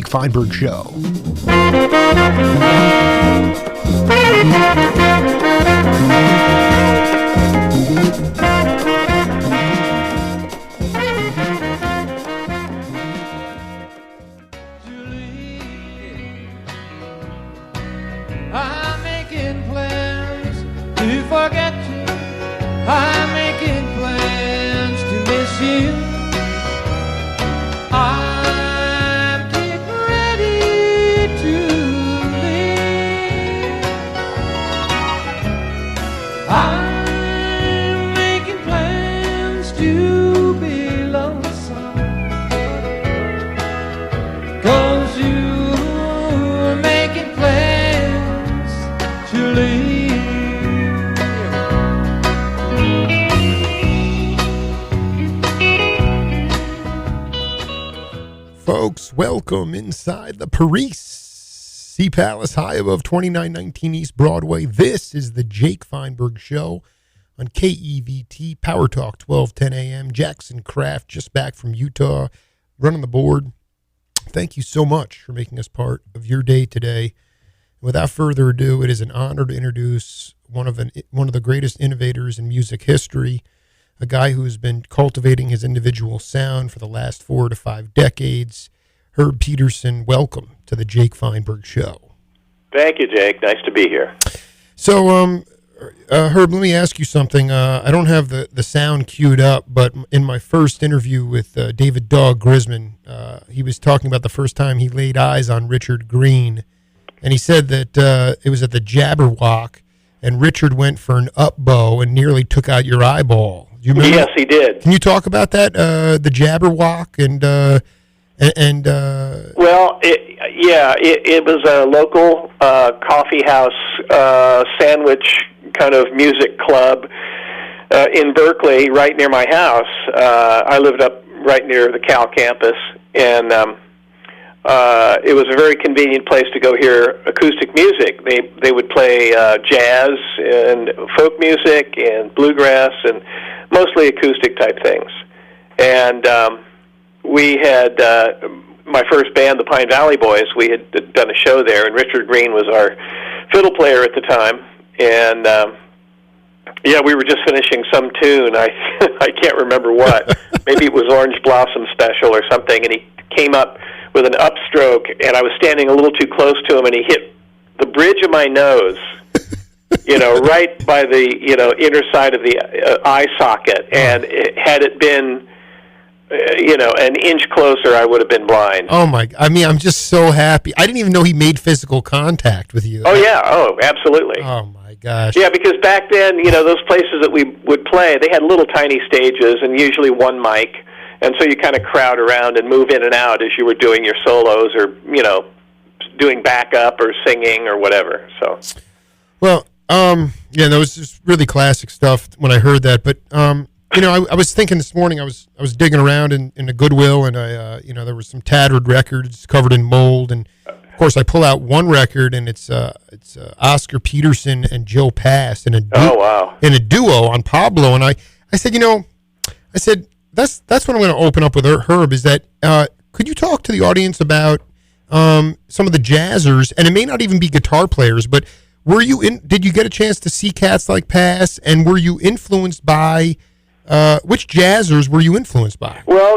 Feinberg Show. I'm making plans to forget you. I'm making plans to miss you. I'm getting ready to leave. I'm making plans to be lonesome, 'cause you're making plans to leave. Folks, welcome inside the Paris Sea Palace, high above 2919 East Broadway. This is the Jake Feinberg Show on KEVT, Power Talk, 1210 a.m. Jackson Kraft, just back from Utah, running the board. Thank you so much for making us part of your day today. Without further ado, it is an honor to introduce one of the greatest innovators in music history, a guy who has been cultivating his individual sound for the last 4 to 5 decades. Herb Pederson, welcome to the Jake Feinberg Show. Thank you, Jake. Nice to be here. So, Herb, let me ask you something. I don't have the sound queued up, but in my first interview with David Dog Grisman, he was talking about the first time he laid eyes on Richard Green, and he said that it was at the Jabberwock, and Richard went for an up bow and nearly took out your eyeball. Do you remember? Yes, he did. Can you talk about that, the Jabberwock and Well, it was a local coffee house sandwich kind of music club in Berkeley, right near my house. I lived up right near the Cal campus, and it was a very convenient place to go hear acoustic music. They would play jazz and folk music and bluegrass and mostly acoustic type things. And we had my first band, the Pine Valley Boys. We had done a show there, and Richard Green was our fiddle player at the time. And we were just finishing some tune. I can't remember what. Maybe it was Orange Blossom Special or something. And he came up with an upstroke, and I was standing a little too close to him, and he hit the bridge of my nose, right by the, inner side of the eye socket. And had it been, an inch closer, I would have been blind. Oh, I'm just so happy. I didn't even know he made physical contact with you. Oh, yeah. Oh, absolutely. Oh, my gosh. Yeah, because back then, those places that we would play, they had little tiny stages and usually one mic. And so you kind of crowd around and move in and out as you were doing your solos or, doing backup or singing or whatever. So, well, that was just really classic stuff when I heard that. But, I was thinking this morning, I was digging around in the Goodwill, and there were some tattered records covered in mold. And, of course, I pull out one record, and it's Oscar Peterson and Joe Pass in a duo on Pablo. And I said, that's what I'm going to open up with Herb, is that could you talk to the audience about some of the jazzers, and it may not even be guitar players, but did you get a chance to see cats like Pass, and were you influenced by which jazzers were you influenced by? Well,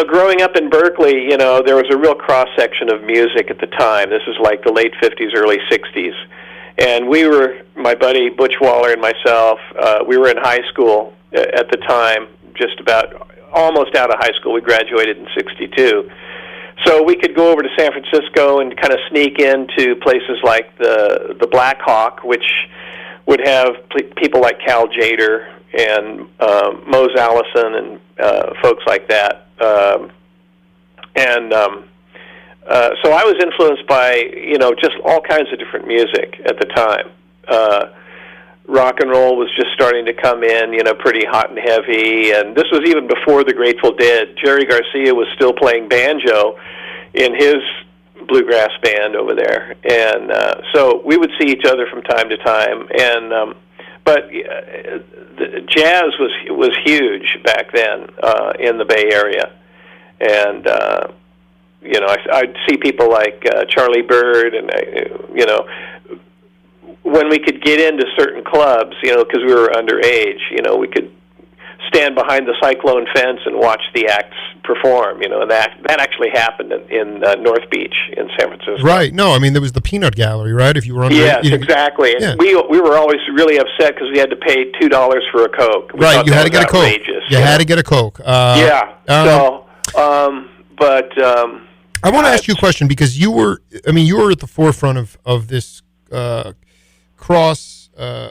growing up in Berkeley, there was a real cross-section of music at the time. This is like the late 50s, early 60s. And we were, my buddy Butch Waller and myself, we were in high school at the time, just about almost out of high school. We graduated in 62. So we could go over to San Francisco and kind of sneak into places like the Black Hawk, which would have people like Cal Jader and Mose Allison and folks like that. So I was influenced by, just all kinds of different music at the time. Rock and roll was just starting to come in, pretty hot and heavy, and this was even before the Grateful Dead. Jerry Garcia was still playing banjo in his bluegrass band over there, and so we would see each other from time to time. And but the jazz was huge back then in the Bay Area, and I'd see people like Charlie Bird, and when we could get into certain clubs, because we were underage, we could stand behind the cyclone fence and watch the acts perform, and that actually happened in North Beach in San Francisco. Right. No, I mean, there was the Peanut Gallery, right? If you were under. Yes, exactly. And we were always really upset because we had to pay $2 for a Coke. Right, you had to get a Coke. You had to get a Coke. I want to ask you a question, because you were at the forefront of this cross. I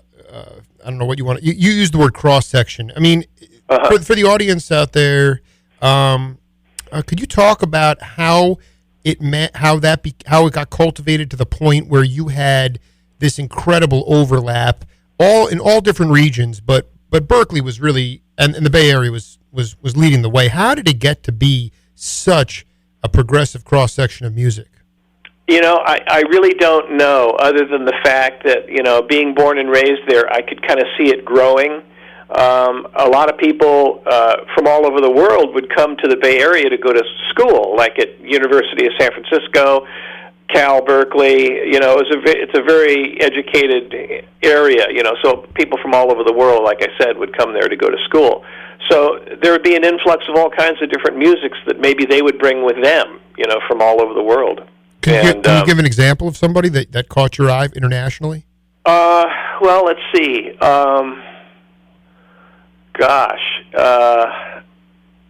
don't know what you want. You used the word cross section. I mean, for the audience out there, could you talk about how it got cultivated to the point where you had this incredible overlap, in all different regions, but Berkeley was really, and the Bay Area was leading the way. How did it get to be such a progressive cross section of music? I really don't know, other than the fact that, being born and raised there, I could kind of see it growing. A lot of people from all over the world would come to the Bay Area to go to school, like at University of San Francisco, Cal, Berkeley. It's a very educated area, so people from all over the world, like I said, would come there to go to school. So there would be an influx of all kinds of different musics that maybe they would bring with them, from all over the world. Can you give an example of somebody that caught your eye internationally? Well, let's see. I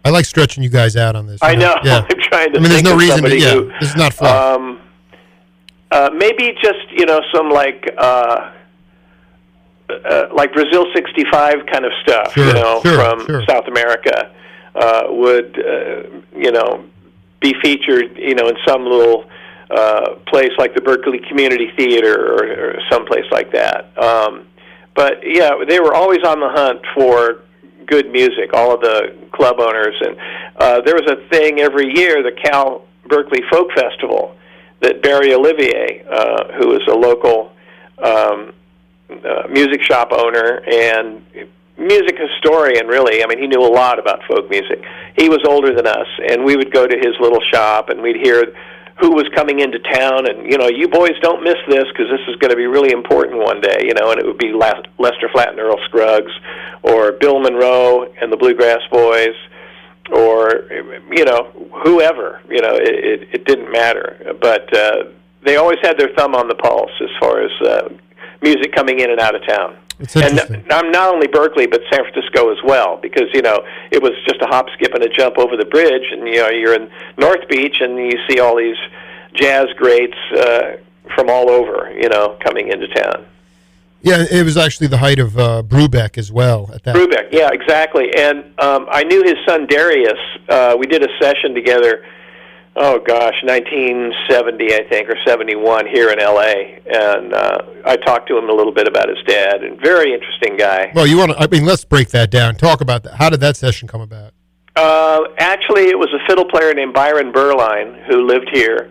like stretching you guys out on this. I know. Yeah. I'm trying to. There's no reason to. Who, this is not fun. Maybe just some like Brazil '65 kind of stuff. From South America would be featured in some little place like the Berkeley Community Theater or someplace like that. But yeah, they were always on the hunt for good music, all of the club owners. And there was a thing every year, the Cal Berkeley Folk Festival, that Barry Olivier, who was a local music shop owner and music historian, really. I mean, he knew a lot about folk music. He was older than us, and we would go to his little shop, and we'd hear who was coming into town, and, you boys don't miss this, because this is going to be really important one day, and it would be Lester Flatt and Earl Scruggs, or Bill Monroe and the Bluegrass Boys, or, whoever, it didn't matter. But they always had their thumb on the pulse as far as music coming in and out of town. And I'm not only Berkeley, but San Francisco as well, because, it was just a hop, skip, and a jump over the bridge, and, you're in North Beach, and you see all these jazz greats from all over, coming into town. Yeah, it was actually the height of Brubeck as well. At that. Brubeck, yeah, exactly. And I knew his son Darius. We did a session together, 1970, I think, or 71 here in L.A., and I talked to him a little bit about his dad, and very interesting guy. Well, let's break that down. Talk about that. How did that session come about? Actually, it was a fiddle player named Byron Berline who lived here.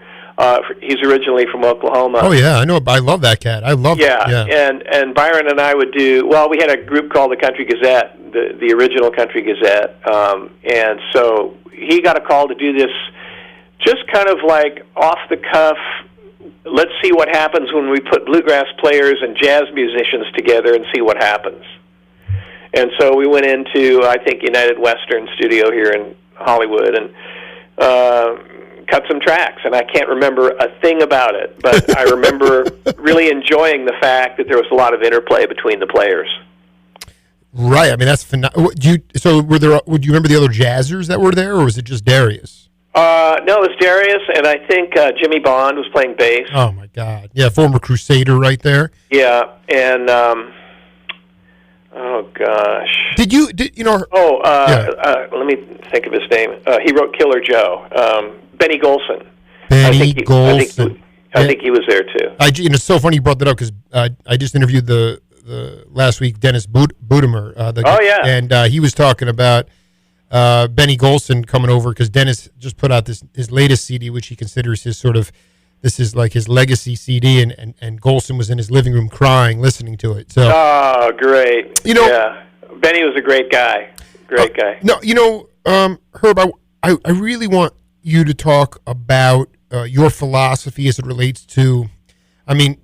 He's originally from Oklahoma. Oh, yeah, I know. I love that cat. I love it. Yeah. And Byron and I would we had a group called the Country Gazette, the original Country Gazette, and so he got a call to do this just kind of like off the cuff, let's see what happens when we put bluegrass players and jazz musicians together and see what happens. And so we went into, I think, United Western Studio here in Hollywood and cut some tracks. And I can't remember a thing about it, but I remember really enjoying the fact that there was a lot of interplay between the players. Right. I mean, that's phenomenal. Would you remember the other jazzers that were there, or was it just Darius? No, it was Darius, and I think Jimmy Bond was playing bass. Oh, my God. Yeah, former Crusader right there. Yeah, and, oh, gosh. Let me think of his name. He wrote Killer Joe. Benny Golson. Golson. I think he was there, too. It's so funny you brought that up, because I just interviewed the last week Dennis Budemer. And he was talking about Benny Golson coming over, because Dennis just put out his latest CD, which he considers his this is like his legacy CD, and Golson was in his living room crying, listening to it. So, oh, great. Yeah. Benny was a great guy. Great guy. No, Herb, I really want you to talk about your philosophy as it relates to. I mean,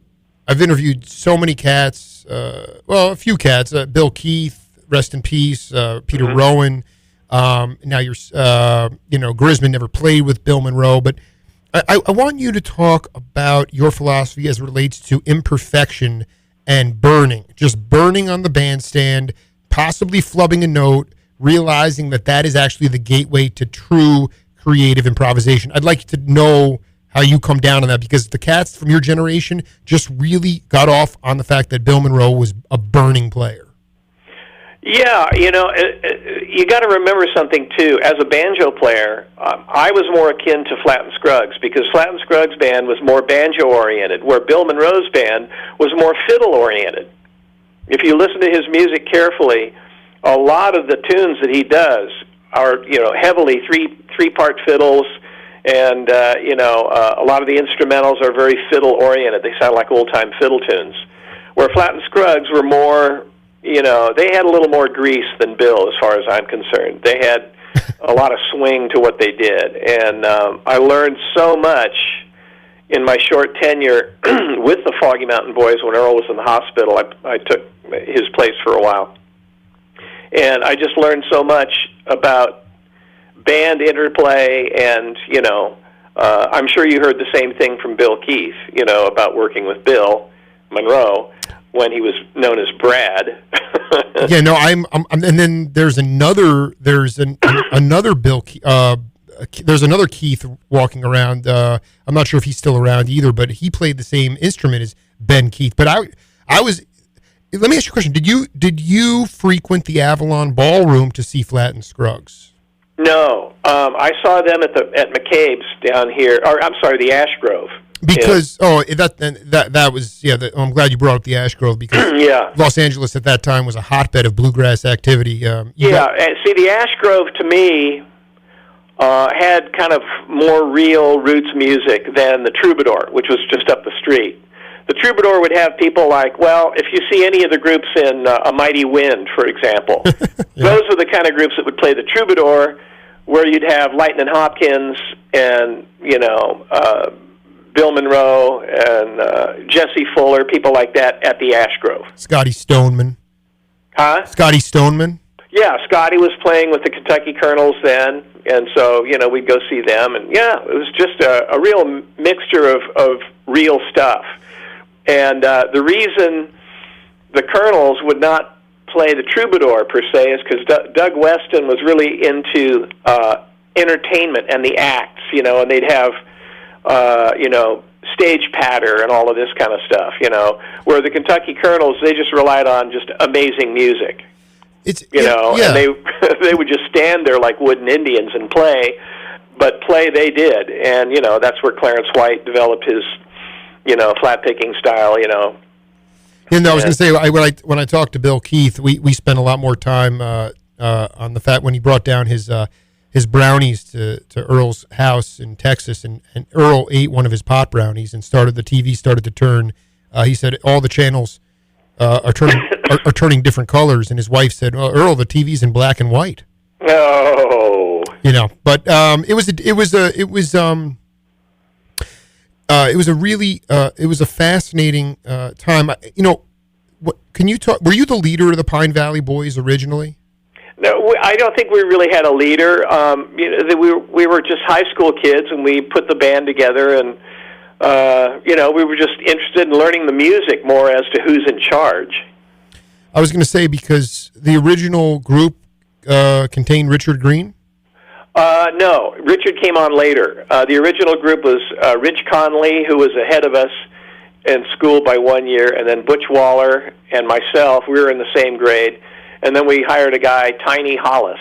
I've interviewed so many cats. A few cats. Bill Keith, rest in peace. Peter Rowan. Now Grisman never played with Bill Monroe, but I want you to talk about your philosophy as it relates to imperfection and burning, just burning on the bandstand, possibly flubbing a note, realizing that is actually the gateway to true creative improvisation. I'd like to know how you come down on that, because the cats from your generation just really got off on the fact that Bill Monroe was a burning player. Yeah, you got to remember something, too. As a banjo player, I was more akin to Flatt and Scruggs, because Flatt and Scruggs' band was more banjo-oriented, where Bill Monroe's band was more fiddle-oriented. If you listen to his music carefully, a lot of the tunes that he does are, heavily three-part fiddles, and, a lot of the instrumentals are very fiddle-oriented. They sound like old-time fiddle tunes. Where Flatt and Scruggs were more... they had a little more grease than Bill, as far as I'm concerned. They had a lot of swing to what they did, and I learned so much in my short tenure with the Foggy Mountain Boys when Earl was in the hospital. I took his place for a while, and I just learned so much about band interplay, and I'm sure you heard the same thing from Bill Keith, about working with Bill Monroe when he was known as Brad. Yeah, no, I'm and then there's another Bill. There's another Keith walking around. I'm not sure if he's still around either, but he played the same instrument as Ben Keith. But I was. Let me ask you a question. Did you frequent the Avalon Ballroom to see Flatt and Scruggs? No, I saw them at McCabe's down here. Or I'm sorry, the Ash Grove. Because that was I'm glad you brought up the Ash Grove, because Los Angeles at that time was a hotbed of bluegrass activity. See, the Ash Grove to me had kind of more real roots music than the Troubadour, which was just up the street. The Troubadour would have people like, well, if you see any of the groups in A Mighty Wind, for example, those are the kind of groups that would play the Troubadour, where you'd have Lightnin' Hopkins and Bill Monroe and Jesse Fuller, people like that at the Ash Grove. Scotty Stoneman. Huh? Scotty Stoneman? Yeah, Scotty was playing with the Kentucky Colonels then, and so, we'd go see them. And, it was just a real mixture of real stuff. And the reason the Colonels would not play the Troubadour, per se, is because Doug Weston was really into entertainment and the acts, and they'd have... stage patter and all of this kind of stuff, where the Kentucky Colonels, they just relied on just amazing music, and they would just stand there like wooden Indians and play, but play they did, and, that's where Clarence White developed his, flat picking style, I was going to say, when I talked to Bill Keith, we spent a lot more time on the fact when he brought down his brownies to Earl's house in Texas, and Earl ate one of his pot brownies, and the TV started to turn. He said all the channels are turning different colors, and his wife said, "Well, Earl, the TV's in black and white." Oh, but it was a fascinating time. Can you talk? Were you the leader of the Pine Valley Boys originally? No, I don't think we really had a leader. We were just high school kids, and we put the band together, and we were just interested in learning the music more as to who's in charge. I was going to say, because the original group contained Richard Green? No, Richard came on later. The original group was Rich Conley, who was ahead of us in school by 1 year, and then Butch Waller and myself. We were in the same grade. And then we hired a guy, Tiny Hollis,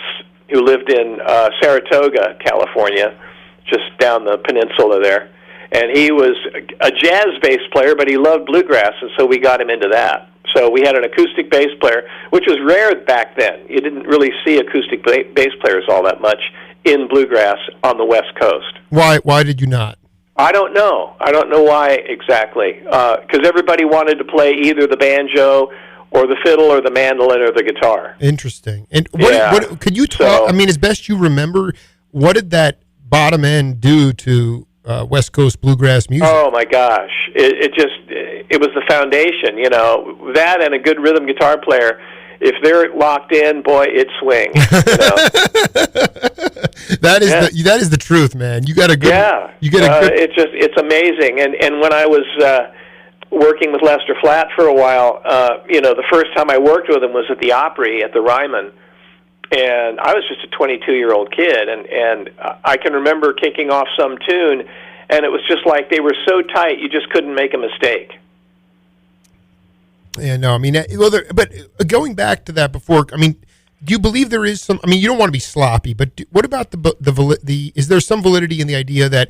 who lived in Saratoga, California, just down the peninsula there. And he was a jazz bass player, but he loved bluegrass, and so we got him into that. So we had an acoustic bass player, which was rare back then. You didn't really see acoustic bass players all that much in bluegrass on the West Coast. Why did you not? I don't know. I don't know why exactly. Because everybody wanted to play either the banjo or the fiddle, or the mandolin, or the guitar. Interesting. And what could you talk? I mean, as best you remember, what did that bottom end do to West Coast bluegrass music? Oh my gosh, it was the foundation. You know, that and a good rhythm guitar player. If they're locked in, boy, it swings. You know? That is the truth, man. You got a good. Yeah, You get a good. it's amazing. And when I was working with Lester Flatt for a while, you know, the first time I worked with him was at the Opry at the Ryman. And I was just a 22-year-old kid, and I can remember kicking off some tune, and it was just like they were so tight, you just couldn't make a mistake. Yeah, no, I mean, but going back to that before, I mean, do you believe there is some? I mean, you don't want to be sloppy, but what about the is there some validity in the idea that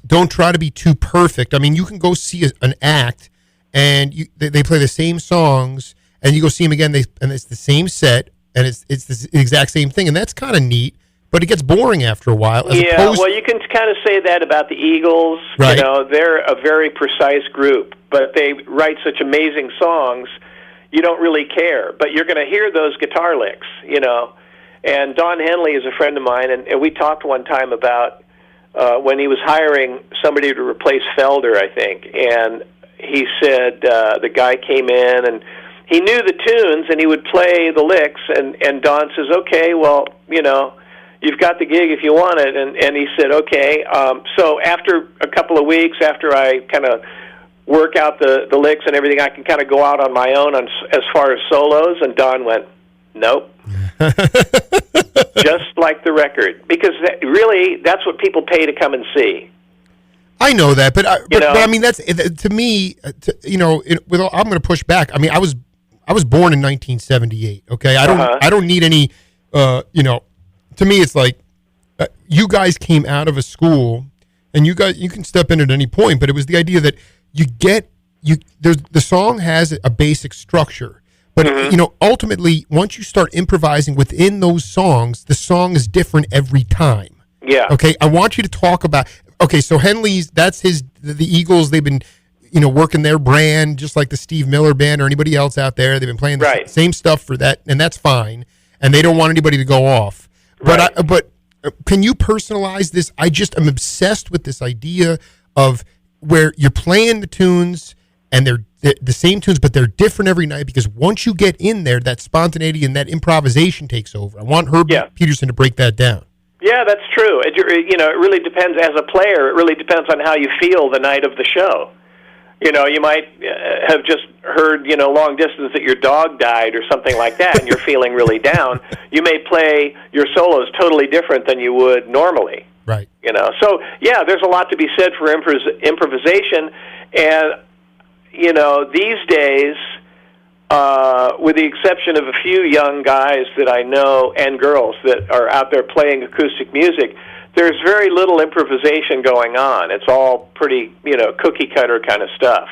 don't try to be too perfect? I mean, you can go see an act, and they play the same songs, and you go see them again, and it's the same set. And it's the exact same thing, and that's kind of neat, but it gets boring after a while. Yeah, well, you can kind of say that about the Eagles. Right. You know, they're a very precise group, but they write such amazing songs, you don't really care. But you're going to hear those guitar licks, you know. And Don Henley is a friend of mine, and we talked one time about when he was hiring somebody to replace Felder, I think, and he said the guy came in and he knew the tunes, and he would play the licks, and Don says, okay, well, you know, you've got the gig if you want it, and he said, okay. So after a couple of weeks, after I kind of work out the licks and everything, I can kind of go out on my own as far as solos, and Don went, nope. Just like the record, because really, that's what people pay to come and see. I know that, but I mean, that's to me. I'm going to push back. I mean, I was born in 1978. Okay, I don't need any. To me, it's like you guys came out of a school, and you can step in at any point. But it was the idea that the song has a basic structure, but ultimately, once you start improvising within those songs, the song is different every time. Yeah. Okay, I want you to talk about. Okay, so Henley's, that's the Eagles, they've been, working their brand, just like the Steve Miller Band or anybody else out there. They've been playing the same stuff for that, and that's fine, and they don't want anybody to go off. Right. But can you personalize this? I just am obsessed with this idea of where you're playing the tunes, and they're the same tunes, but they're different every night, because once you get in there, that spontaneity and that improvisation takes over. I want Herb Pederson to break that down. Yeah, that's true. It really depends. As a player, it really depends on how you feel the night of the show. You might have just heard, long distance that your dog died or something like that, and you're feeling really down. You may play your solos totally different than you would normally. Right. So, yeah, there's a lot to be said for improvisation. And, these days, with the exception of a few young guys that I know and girls that are out there playing acoustic music, there's very little improvisation going on. It's all pretty, cookie cutter kind of stuff.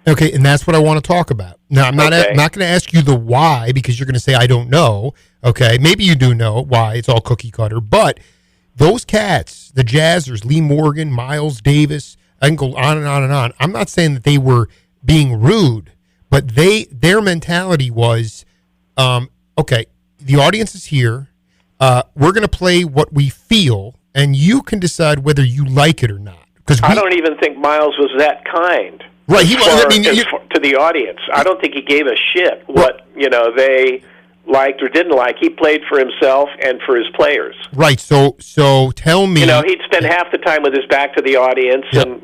Okay, and that's what I want to talk about. Now, I'm not going to ask you the why, because you're going to say I don't know. Okay, maybe you do know why it's all cookie cutter, but those cats, the Jazzers, Lee Morgan, Miles Davis, I can go on and on and on. I'm not saying that they were being rude, but their mentality was, okay, the audience is here. We're going to play what we feel, and you can decide whether you like it or not. I don't even think Miles was that kind. Right, to the audience. I don't think he gave a shit what they liked or didn't like. He played for himself and for his players. Right. So tell me. He'd spend half the time with his back to the audience, and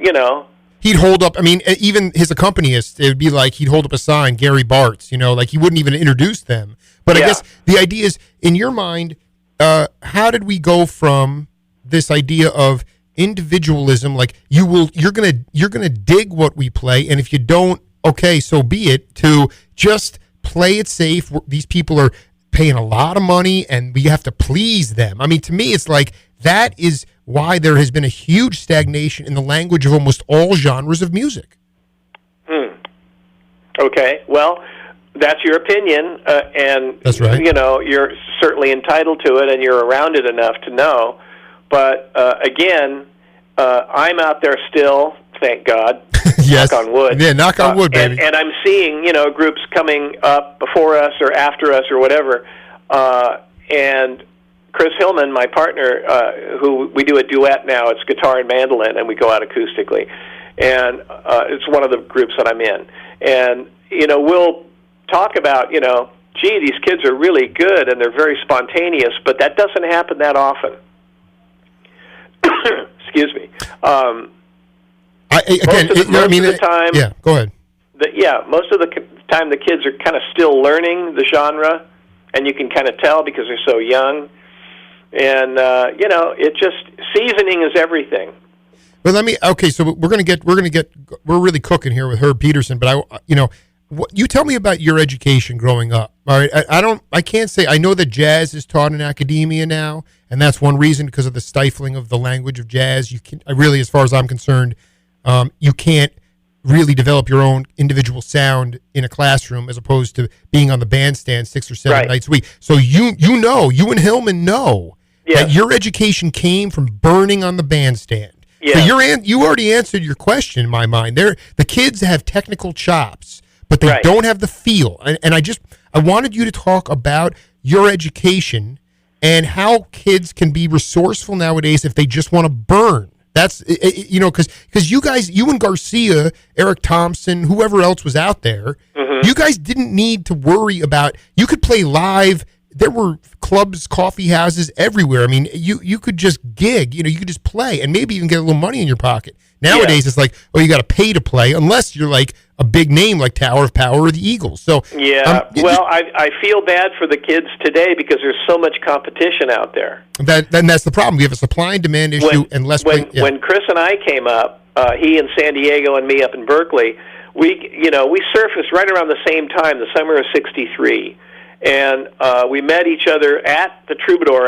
he'd hold up. I mean, even his accompanist, it would be like he'd hold up a sign, Gary Bartz. Like he wouldn't even introduce them. But I guess the idea is, in your mind, how did we go from this idea of individualism, like you're gonna dig what we play, and if you don't, okay, so be it, to just play it safe. These people are paying a lot of money, and we have to please them. I mean, to me, it's like that is why there has been a huge stagnation in the language of almost all genres of music. Okay, well, that's your opinion, and that's right. You're certainly entitled to it, and you're around it enough to know. But again, I'm out there still, thank God. Yes. Knock on wood. Yeah, knock on wood, baby. And I'm seeing, groups coming up before us or after us or whatever. And of Chris Hillman, my partner, who we do a duet now. It's guitar and mandolin, and we go out acoustically. And it's one of the groups that I'm in. And, we'll talk about, gee, these kids are really good and they're very spontaneous, but that doesn't happen that often. Excuse me. Again, most of the time, yeah, go ahead. Most of the time the kids are kind of still learning the genre, and you can kind of tell because they're so young. And it just seasoning is everything. Well, so we're really cooking here with Herb Pederson, but you tell me about your education growing up. All right, I can't say I know that jazz is taught in academia now, and that's one reason because of the stifling of the language of jazz. As far as I'm concerned, you can't really develop your own individual sound in a classroom as opposed to being on the bandstand 6 or 7 nights a week. So you and Hillman know that your education came from burning on the bandstand. Yeah. So you already answered your question in my mind. The kids have technical chops, but they don't have the feel. And I wanted you to talk about your education and how kids can be resourceful nowadays if they just want to burn. That's, because you and Garcia, Eric Thompson, whoever else was out there, you guys didn't need to worry about, you could play live. There were clubs, coffee houses everywhere. I mean, you could just gig, you could just play and maybe even get a little money in your pocket. Nowadays, it's like, you got to pay to play unless you're like a big name like Tower of Power or the Eagles. So I feel bad for the kids today because there's so much competition out there. Then that's the problem. We have a supply and demand issue and less. When Chris and I came up, he in San Diego and me up in Berkeley, we surfaced right around the same time, the summer of '63. And we met each other at the Troubadour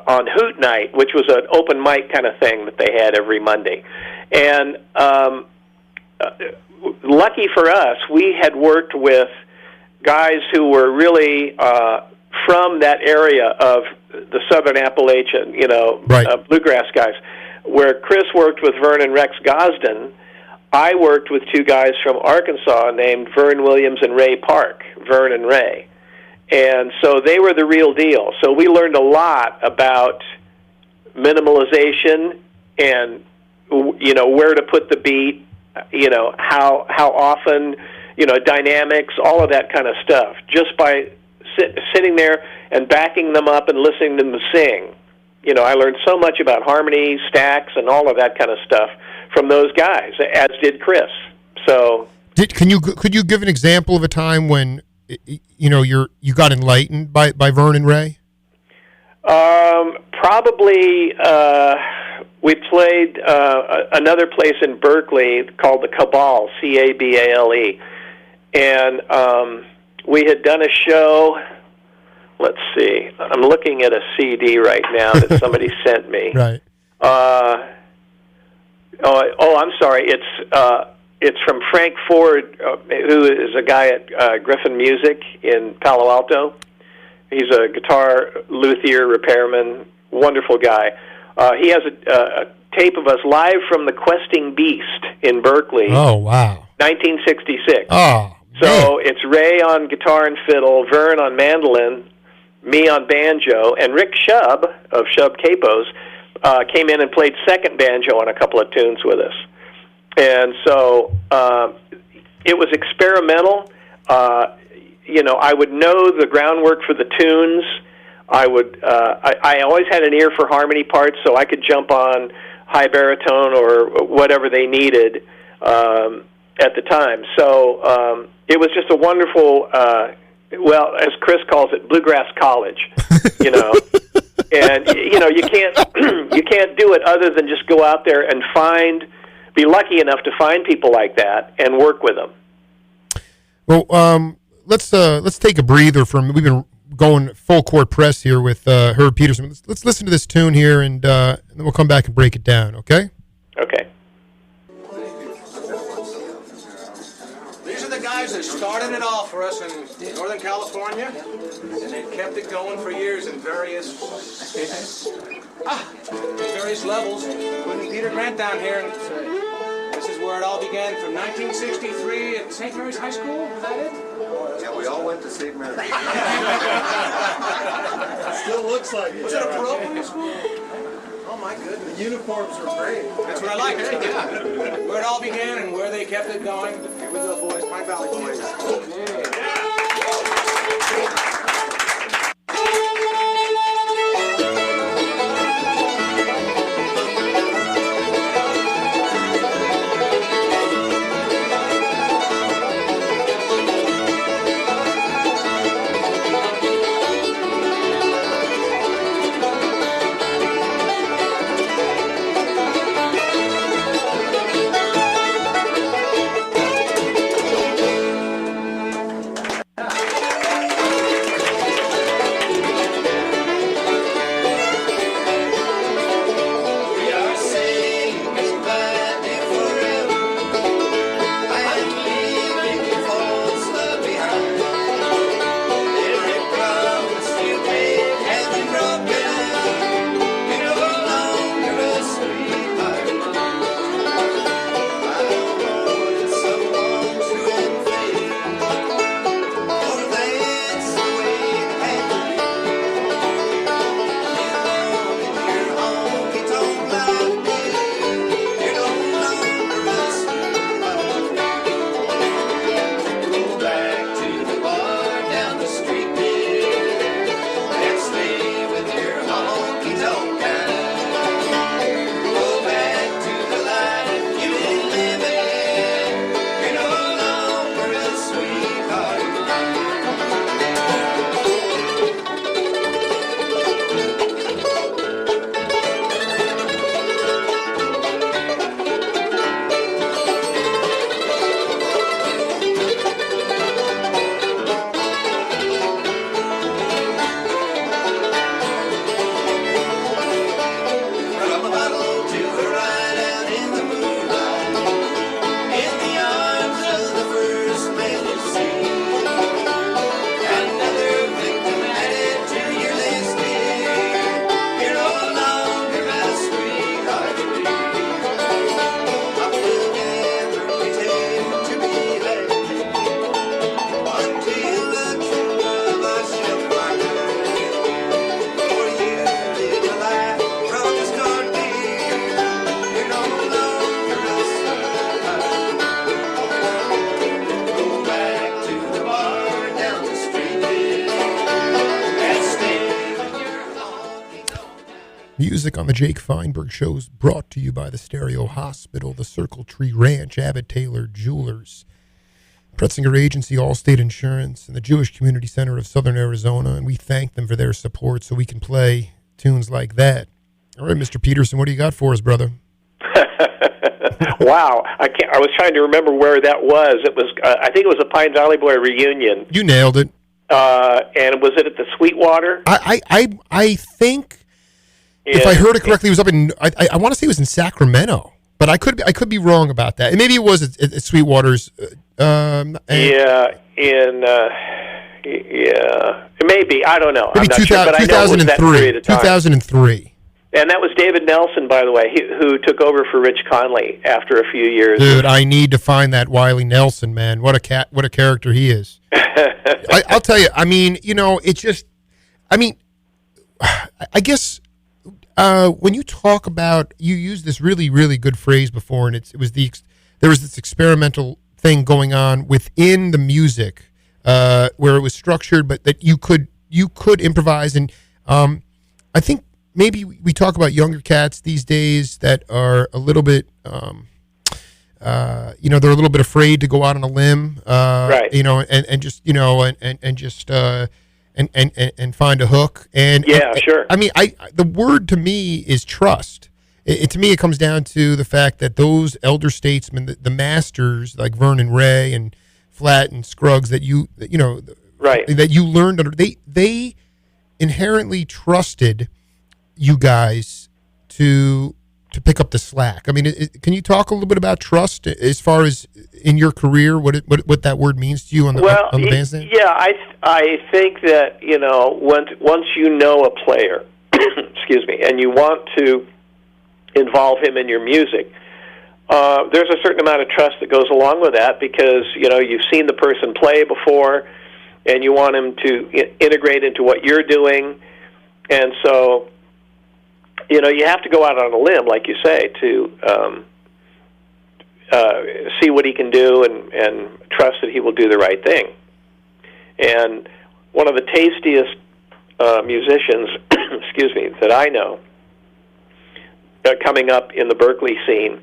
on Hoot Night, which was an open mic kind of thing that they had every Monday. And lucky for us, we had worked with guys who were really from that area of the Southern Appalachian, bluegrass guys. Where Chris worked with Vern and Rex Gosden, I worked with two guys from Arkansas named Vern Williams and Ray Park, Vern and Ray. And so they were the real deal. So we learned a lot about minimalization and, where to put the beat, how often, dynamics, all of that kind of stuff, just by sitting there and backing them up and listening to them sing. I learned so much about harmony, stacks, and all of that kind of stuff from those guys, as did Chris. So could you give an example of a time when you got enlightened by Vern and Ray? Probably we played another place in Berkeley called the Cabal, Cabale, and we had done a show. Let's see. I'm looking at a CD right now that somebody sent me. Right. I'm sorry. It's from Frank Ford, who is a guy at Griffin Music in Palo Alto. He's a guitar luthier, repairman, wonderful guy. He has a tape of us live from the Questing Beast in Berkeley. Oh, wow. 1966. Oh, so it's Ray on guitar and fiddle, Vern on mandolin, me on banjo, and Rick Shub of Shub Capos came in and played second banjo on a couple of tunes with us. And so it was experimental. I would know the groundwork for the tunes. I always had an ear for harmony parts, so I could jump on high baritone or whatever they needed at the time. So it was just a wonderful, as Chris calls it, bluegrass college. And you can't do it other than just go out there and be lucky enough to find people like that and work with them. Well, let's take a breather from. We've been going full court press here with Herb Pederson. Let's listen to this tune here, and then we'll come back and break it down. Okay? Okay. These are the guys that started it all for us in Northern California, and they've kept it going for years in various levels. Putting Peter Grant down here, and this is where where it all began from 1963 at St. Mary's High School. Was that it? Yeah, we all went to St. Mary's. Still looks like it. Was it a parochial school? Oh my goodness. The uniforms were great. That's what I like. Yeah. Where it all began and where they kept it going. Here we go, boys. Pine Valley boys. Music on the Jake Feinberg Show is brought to you by the Stereo Hospital, the Circle Tree Ranch, Abbott Taylor Jewelers, Pretzinger Agency, Allstate Insurance, and the Jewish Community Center of Southern Arizona, and we thank them for their support so we can play tunes like that. All right, Mr. Pederson, what do you got for us, brother? Wow, I was trying to remember where that was. It was, I think it was a Pine Valley Boy reunion. You nailed it. And was it at the Sweetwater? I think, if I heard it correctly, it was up in. I want to say it was in Sacramento, but I could be wrong about that. And maybe it was at Sweetwater's. Yeah, maybe, I don't know. Maybe I'm not sure, but I know it was that period of time. 2003. And that was David Nelson, by the way, who took over for Rich Conley after a few years. Dude, I need to find that Wiley Nelson, man. What a character he is. I'll tell you. I mean, it's just. I mean, I guess when you talk about, you used this really, really good phrase before, and there was this experimental thing going on within the music where it was structured, but that you could improvise. And I think maybe we talk about younger cats these days that are a little bit, they're a little bit afraid to go out on a limb, right? And find a hook. Sure. I mean, the word to me is trust. To me, it comes down to the fact that those elder statesmen, the masters like Vernon Ray and Flatt and Scruggs, that you learned under, they inherently trusted you guys to pick up the slack. I mean, can you talk a little bit about trust as far as in your career, what that word means to you on the bandstand? Yeah, I think that once you know a player, excuse me, and you want to involve him in your music, there's a certain amount of trust that goes along with that because, you've seen the person play before and you want him to integrate into what you're doing. And so, you have to go out on a limb, like you say, to see what he can do and trust that he will do the right thing. And one of the tastiest musicians, excuse me, that I know coming up in the Berkeley scene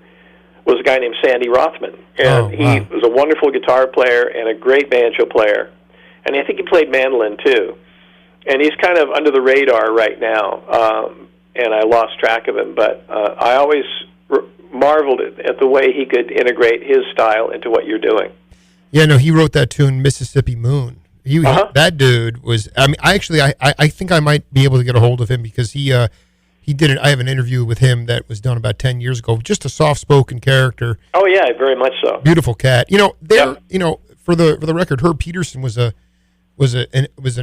was a guy named Sandy Rothman. And he was a wonderful guitar player and a great banjo player. And I think he played mandolin, too. And he's kind of under the radar right now, and I lost track of him. But I always marveled at the way he could integrate his style into what you're doing. Yeah, no, he wrote that tune, Mississippi Moon. That dude was. I mean, I think I might be able to get a hold of him because he did it. I have an interview with him that was done about 10 years ago. Just a soft-spoken character. Oh yeah, very much so. Beautiful cat. For the record, Herb Pederson was a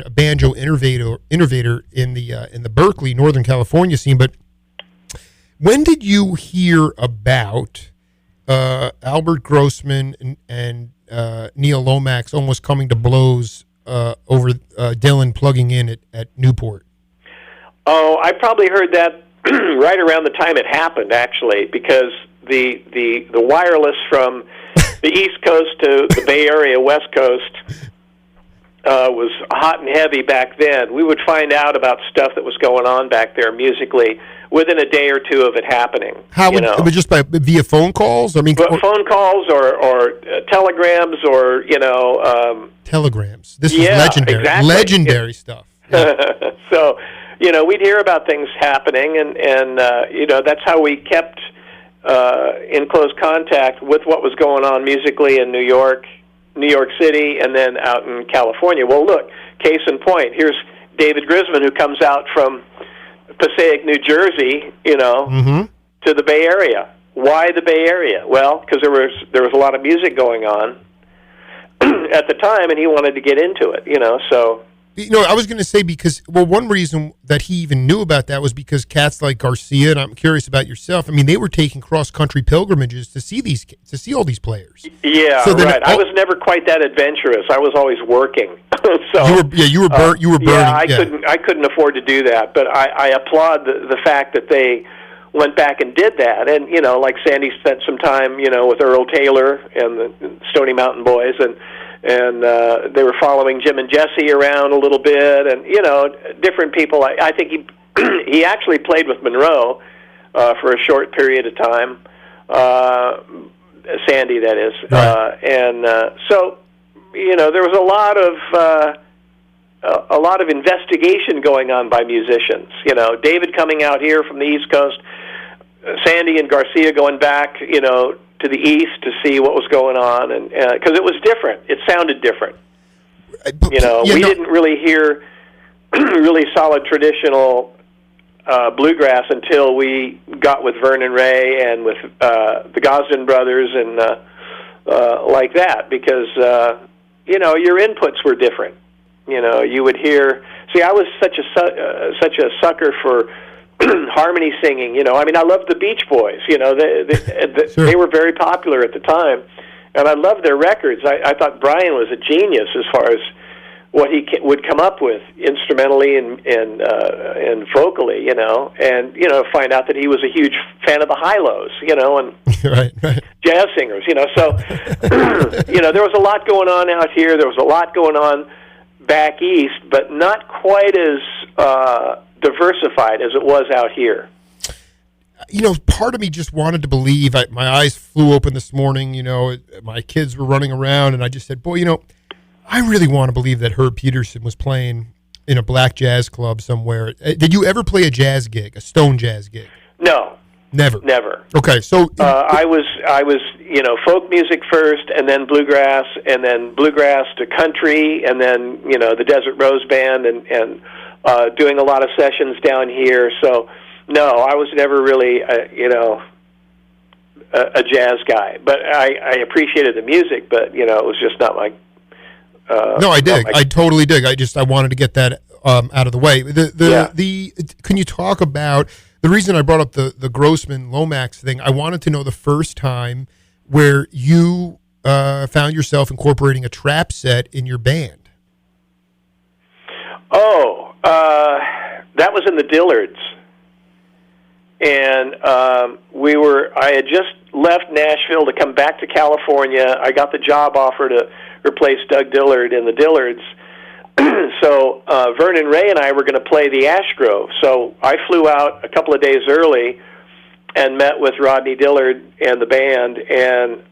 banjo innovator in the Berkeley, Northern California scene. But when did you hear about Albert Grossman and Neil Lomax almost coming to blows over Dylan plugging in at Newport? Oh, I probably heard that right around the time it happened, actually, because the wireless from the East Coast to the Bay Area, West Coast, was hot and heavy back then. We would find out about stuff that was going on back there musically within a day or two of it happening. How would it was just via phone calls? I mean, phone calls or telegrams or telegrams. This is legendary, exactly. Legendary stuff. Yeah. So we'd hear about things happening, and that's how we kept in close contact with what was going on musically in New York City, and then out in California. Well, look, case in point, here's David Grisman, who comes out from Passaic, New Jersey, to the Bay Area. Why the Bay Area? Well, because there was a lot of music going on at the time, and he wanted to get into it, so... I was going to say because, one reason that he even knew about that was because cats like Garcia, and I'm curious about yourself, I mean, they were taking cross-country pilgrimages to see all these players. Yeah, so right. I was never quite that adventurous. I was always working. So you were burning. Yeah, I couldn't afford to do that, but I applaud the fact that they went back and did that. And, like Sandy spent some time, with Earl Taylor and the Stony Mountain Boys, and they were following Jim and Jesse around a little bit, and different people. I think he actually played with Monroe for a short period of time. Sandy, that is, right. So there was a lot of investigation going on by musicians. David coming out here from the East Coast, Sandy and Garcia going back, to the east to see what was going on, and because it was different, it sounded different. We didn't really hear really solid traditional bluegrass until we got with Vernon Ray and with the Gosden brothers and like that, because your inputs were different. You would hear. See, I was such a sucker for harmony singing, I mean, I loved the Beach Boys, Sure. They were very popular at the time, and I loved their records. I thought Brian was a genius as far as what he would come up with instrumentally and vocally, and find out that he was a huge fan of the high-lows, and right. jazz singers, so there was a lot going on out here. There was a lot going on back east, but not quite as diversified as it was out here. Part of me just wanted to believe. My eyes flew open this morning. My kids were running around, and I just said, boy, I really want to believe that Herb Pederson was playing in a black jazz club somewhere. Did you ever play a stone jazz gig? No. Never. Okay, so... I was folk music first, and then bluegrass to country, and then, the Desert Rose Band, and doing a lot of sessions down here. So, no, I was never really, a jazz guy. But I appreciated the music, but, it was just not my... no, I dig. I totally dig. I wanted to get that out of the way. Can you talk about the reason I brought up the Grossman Lomax thing, I wanted to know the first time where you found yourself incorporating a trap set in your band. Oh, that was in the Dillards. And I had just left Nashville to come back to California. I got the job offer to replace Doug Dillard in the Dillards. So Vernon Ray and I were going to play the Ash Grove. So I flew out a couple of days early and met with Rodney Dillard and the band, and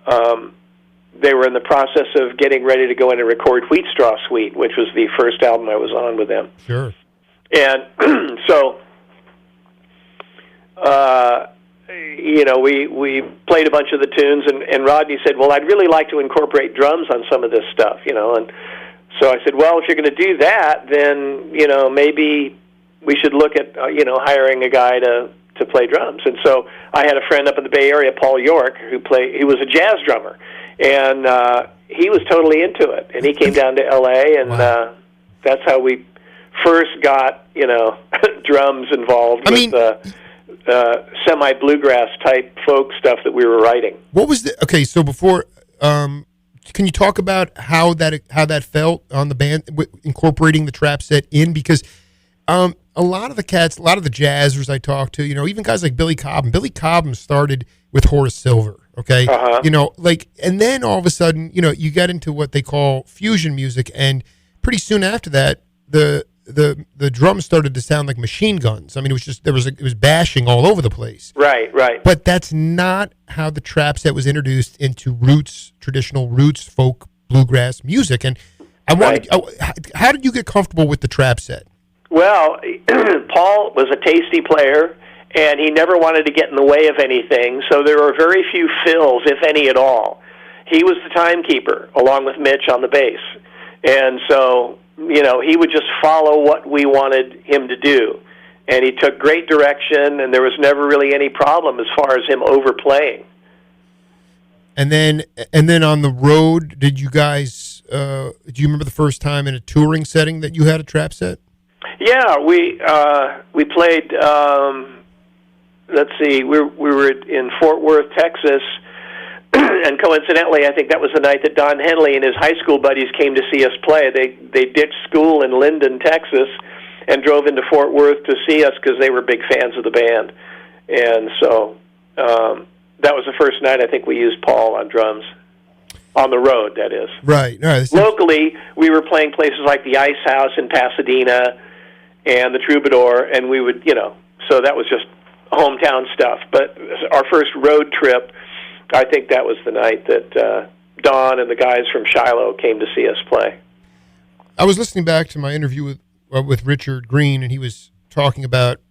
they were in the process of getting ready to go in and record Wheat Straw Suite, which was the first album I was on with them. Sure. And so, we played a bunch of the tunes, and Rodney said, well, I'd really like to incorporate drums on some of this stuff, and so I said, well, if you're going to do that, then, maybe we should look at, hiring a guy to play drums. And so I had a friend up in the Bay Area, Paul York, he was a jazz drummer, and he was totally into it. And he came down to L.A., and wow. That's how we first got, drums involved with semi-bluegrass type folk stuff that we were writing. What was so before, can you talk about how that felt on the band, incorporating the trap set in? Because a lot of the jazzers I talked to, even guys like Billy Cobham started with Horace Silver, okay? Uh-huh. And then all of a sudden, you get into what they call fusion music, and pretty soon after that, the drums started to sound like machine guns. I mean, it was bashing all over the place. Right. But that's not how the trap set was introduced into traditional roots folk bluegrass music. And how did you get comfortable with the trap set? Well, Paul was a tasty player, and he never wanted to get in the way of anything, so there were very few fills, if any at all. He was the timekeeper, along with Mitch on the bass. And so, he would just follow what we wanted him to do. And he took great direction, and there was never really any problem as far as him overplaying. And then on the road, did you guys, do you remember the first time in a touring setting that you had a trap set? Yeah, we played. Let's see, we were in Fort Worth, Texas, and coincidentally, I think that was the night that Don Henley and his high school buddies came to see us play. They ditched school in Linden, Texas, and drove into Fort Worth to see us because they were big fans of the band. And so that was the first night I think we used Paul on drums. On the road, that is. Right. Locally, we were playing places like the Ice House in Pasadena and the Troubadour, and we would, so that was just hometown stuff. But our first road trip, I think that was the night that Don and the guys from Shiloh came to see us play. I was listening back to my interview with Richard Green, and he was talking about,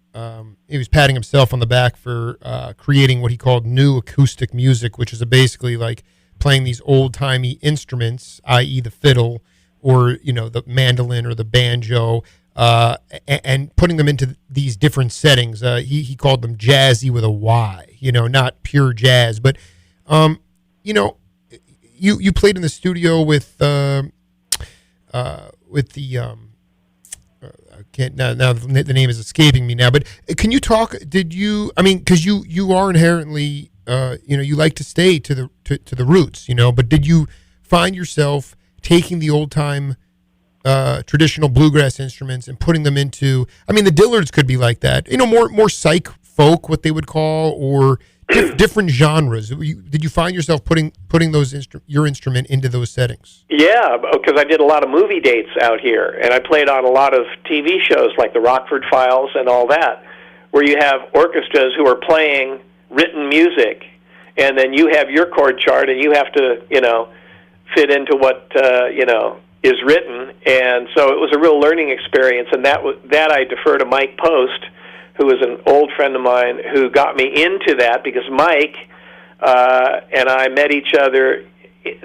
he was patting himself on the back for creating what he called new acoustic music, which is basically like playing these old-timey instruments, i.e. the fiddle or, the mandolin or the banjo, and putting them into these different settings. He called them jazzy with a Y, not pure jazz. But, you played in the studio with the I can't now the name is escaping me now, but can you talk, because you are inherently you like to stay to the roots, but did you find yourself taking the old time traditional bluegrass instruments and putting them into, the Dillards could be like that, more psych folk, what they would call, or different genres. Did you find yourself putting your instrument into those settings? Yeah, because I did a lot of movie dates out here, and I played on a lot of TV shows like the Rockford Files and all that, where you have orchestras who are playing written music, and then you have your chord chart, and you have to, fit into what, is written. And so it was a real learning experience, and that I defer to Mike Post, who was an old friend of mine who got me into that, because Mike and I met each other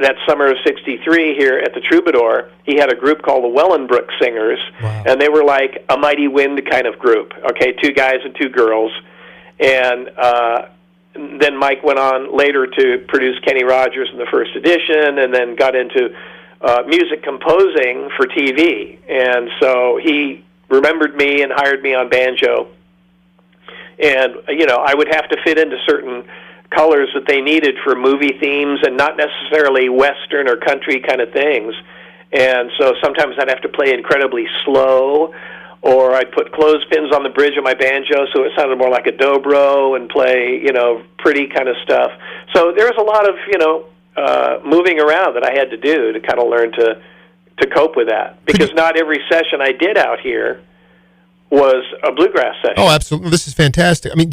that summer of '63 here at the Troubadour. He had a group called the Wellenbrook Singers, wow. And they were like a Mighty Wind kind of group, okay, 2 guys and 2 girls. And then Mike went on later to produce Kenny Rogers in the first edition, and then got into music composing for TV. And so he remembered me and hired me on banjo and I would have to fit into certain colors that they needed for movie themes, and not necessarily Western or country kind of things. And so sometimes I'd have to play incredibly slow, or I'd put clothespins on the bridge of my banjo so it sounded more like a dobro, and play, pretty kind of stuff. So there was a lot of, moving around that I had to do to kind of learn to cope with that. Because not every session I did out here was a bluegrass session. Oh, absolutely. This is fantastic. I mean,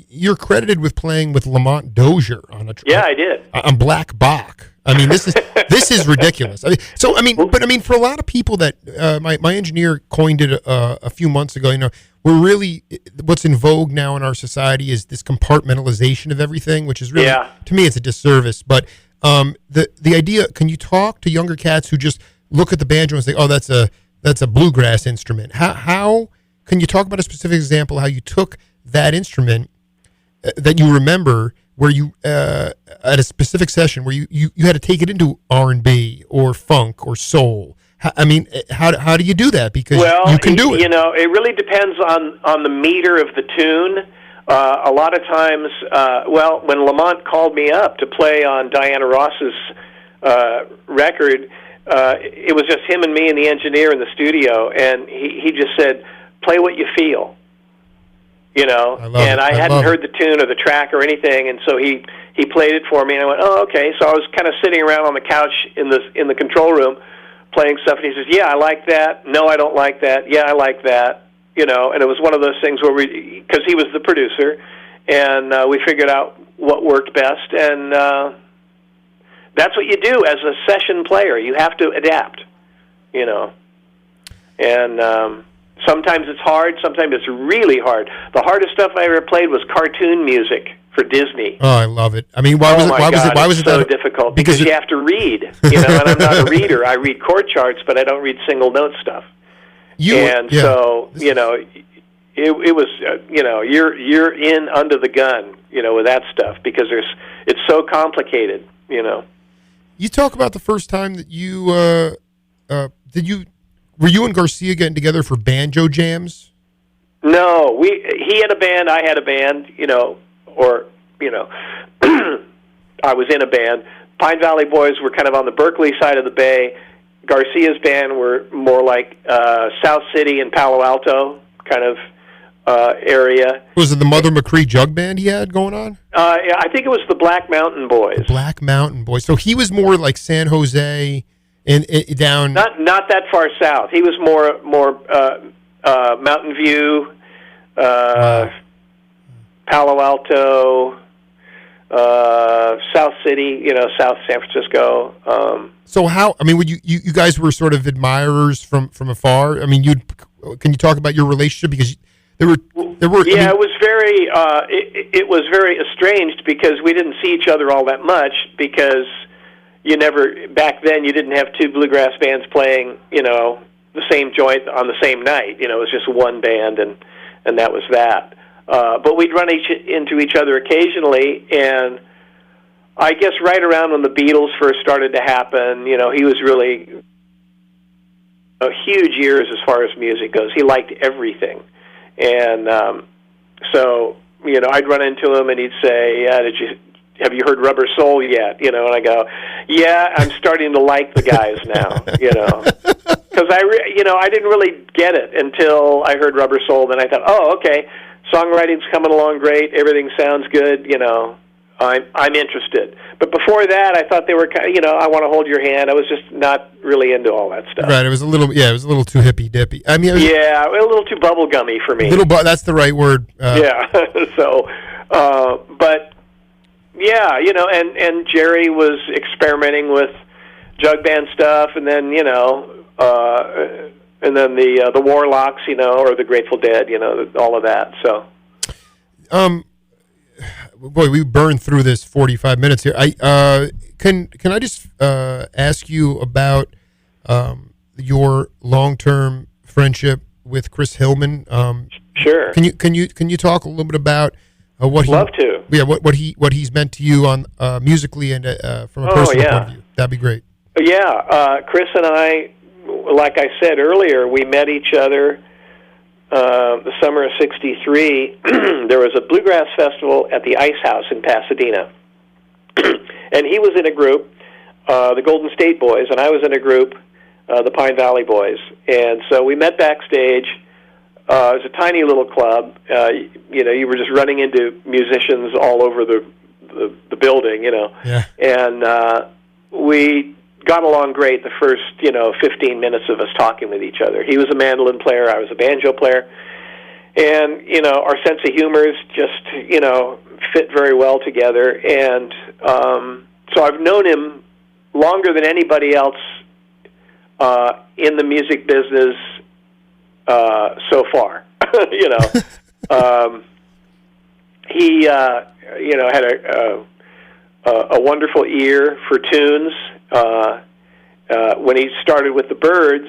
you're credited with playing with Lamont Dozier on a Yeah, I did. On Black Bach. I mean, this is ridiculous. For a lot of people that my engineer coined it a few months ago. We're really, what's in vogue now in our society is this compartmentalization of everything, which is really, to me, it's a disservice. But the idea, can you talk to younger cats who just look at the banjo and say, "Oh, that's a bluegrass instrument"? How can you talk about a specific example how you took that instrument that you remember, where you at a specific session where you had to take it into R&B or funk or soul? How do you do that? Because you can do it. It really depends on the meter of the tune. A lot of times, when Lamont called me up to play on Diana Ross's record, it was just him and me and the engineer in the studio, and he just said, "Play what you feel." I hadn't heard the tune or the track or anything, and so he played it for me, and I went, "Oh, okay." So I was kind of sitting around on the couch in the control room playing stuff, and he says, "Yeah, I like that. No, I don't like that. Yeah, I like that." And it was one of those things where because he was the producer, and we figured out what worked best, and that's what you do as a session player. You have to adapt, and sometimes it's hard, sometimes it's really hard. The hardest stuff I ever played was cartoon music for Disney. Oh, I love it. I mean, why was it so difficult? Because you have to read, and I'm not a reader. I read chord charts, but I don't read single note stuff. So it was you're in under the gun, with that stuff, because it's so complicated, You talk about the first time that you were you and Garcia getting together for banjo jams? No, he had a band, I had a band, I was in a band. Pine Valley Boys were kind of on the Berkeley side of the bay. Garcia's band were more like South City and Palo Alto kind of area. Was it the Mother McCree jug band he had going on? Yeah, I think it was the Black Mountain Boys. The Black Mountain Boys. So he was more like San Jose and down. Not that far south. He was more Mountain View, Palo Alto, South City. South San Francisco. So how? I mean, would you guys were sort of admirers from afar? I mean, can you talk about your relationship, because there were. Yeah, it was very. It was very estranged because we didn't see each other all that much, because back then you didn't have two bluegrass bands playing the same joint on the same night. It was just one band, and that was that. But we'd run into each other occasionally, and I guess right around when the Beatles first started to happen, he was really huge ears as far as music goes. He liked everything. And so, I'd run into him, and he'd say, have you heard Rubber Soul yet? And I go, yeah, I'm starting to like the guys now, Because I didn't really get it until I heard Rubber Soul. Then I thought, oh, okay, songwriting's coming along great, everything sounds good, I'm interested. But before that, I thought they were kind of, I want to hold your hand. I was just not really into all that stuff. Right. It was a little too hippy dippy. I mean, a little too bubblegummy for me. That's the right word. Yeah. So, but yeah, and Jerry was experimenting with jug band stuff, and then the Warlocks, or the Grateful Dead, all of that. So. Boy, we burned through this 45 minutes here. Can I just ask you about your long-term friendship with Chris Hillman? Sure. Can you talk a little bit about what he? Love to. Yeah, what he's meant to you on musically and from a personal point of view. That'd be great. Yeah, Chris and I, like I said earlier, we met each other the summer of '63, there was a bluegrass festival at the Ice House in Pasadena, and he was in a group, the Golden State Boys, and I was in a group, the Pine Valley Boys, and so we met backstage. It was a tiny little club. You were just running into musicians all over the building, Yeah. and we got along great the first 15 minutes of us talking with each other. He was a mandolin player, I was a banjo player, and our sense of humors just fit very well together. And so I've known him longer than anybody else in the music business so far. He had a wonderful ear for tunes. When he started with the Byrds,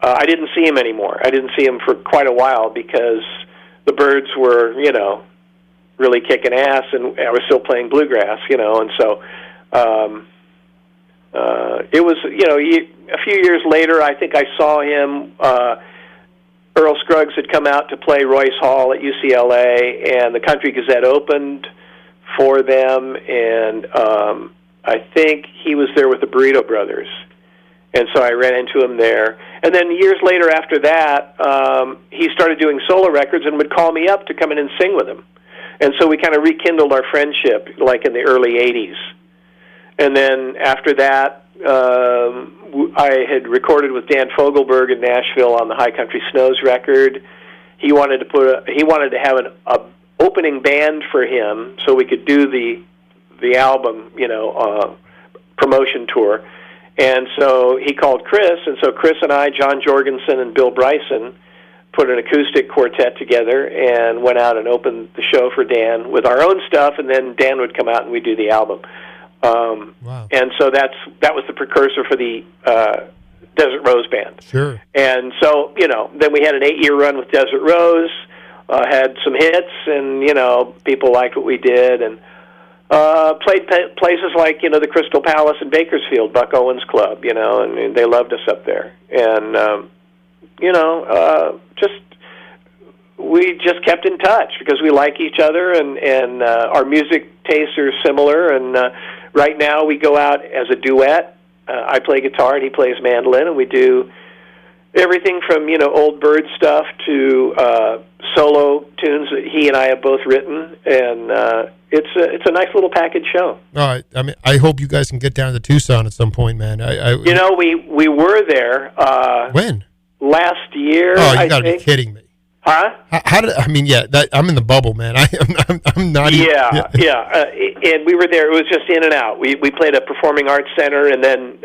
I didn't see him anymore. I didn't see him for quite a while because the Byrds were, really kicking ass, and I was still playing bluegrass, and so it was, a few years later, I think I saw him. Earl Scruggs had come out to play Royce Hall at UCLA, and the Country Gazette opened for them, and I think he was there with the Burrito Brothers, and so I ran into him there. And then years later after that, he started doing solo records and would call me up to come in and sing with him. And so we kind of rekindled our friendship, like in the early 80s. And then after that, I had recorded with Dan Fogelberg in Nashville on the High Country Snows record. He wanted to have an opening band for him so we could do the album, promotion tour. And so he called Chris, and so Chris and I, John Jorgensen and Bill Bryson, put an acoustic quartet together and went out and opened the show for Dan with our own stuff, and then Dan would come out and we'd do the album. Wow. And so that was the precursor for the Desert Rose Band. Sure. And so, then we had an 8-year run with Desert Rose, had some hits, and, people liked what we did, and played places like, the Crystal Palace in Bakersfield, Buck Owens Club, and they loved us up there. And, we just kept in touch because we like each other, and our music tastes are similar, and right now we go out as a duet. I play guitar and he plays mandolin, and we do everything from old Bird stuff to solo tunes that he and I have both written, and it's a nice little package show. All right. I mean, I hope you guys can get down to Tucson at some point, man. We were there. When? Last year. Oh, you got to be kidding me. Huh? How did I mean? Yeah, I'm in the bubble, man. I'm not. Yeah. And we were there. It was just in and out. We played at Performing Arts Center, and then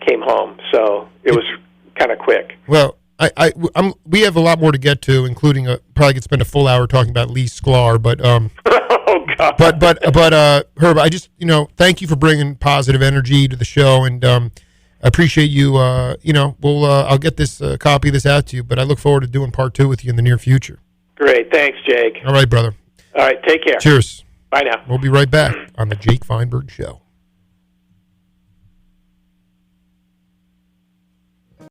came home. So it was kind of quick. Well, we have a lot more to get to, including probably could spend a full hour talking about Lee Sklar, but oh God. But Herb, I just thank you for bringing positive energy to the show, and I appreciate you. I'll get this copy of this out to you, but I look forward to doing part 2 with you in the near future. Great. Thanks, Jake. All right, brother. All right. Take care. Cheers. Bye now. We'll be right back on the Jake Feinberg Show.